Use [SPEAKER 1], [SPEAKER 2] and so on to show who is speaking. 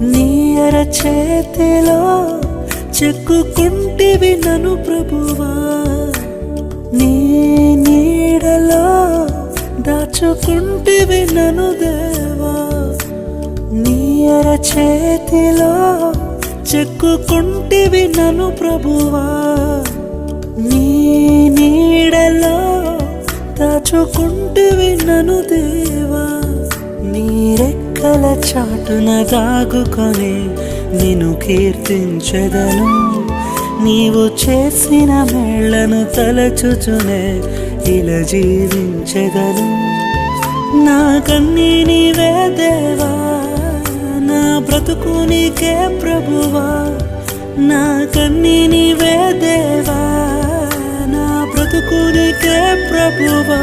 [SPEAKER 1] నీ అరచేతిలో చెక్కుకుంటివి నన్ను ప్రభువా, నీ నీడలో దాచుకుంటివి నన్ను దేవా. నీ అరచేతిలో చెక్కుకుంటివి నన్ను ప్రభువా, నీ నీడలో దాచుకుంటివి నన్ను దేవా. నీ రెక్కల చాటున దాగుకొని నిన్ను కీర్తించెదను, నీవు చేసిన మేళ్లను తలచుచునే ఇలా జీవించెదను. నా కన్నీ నీవే దేవా, నా బ్రతుకు నీకే ప్రభువా. నా కన్నీ నీవే దేవా, నా బ్రతుకు నీకే ప్రభువా.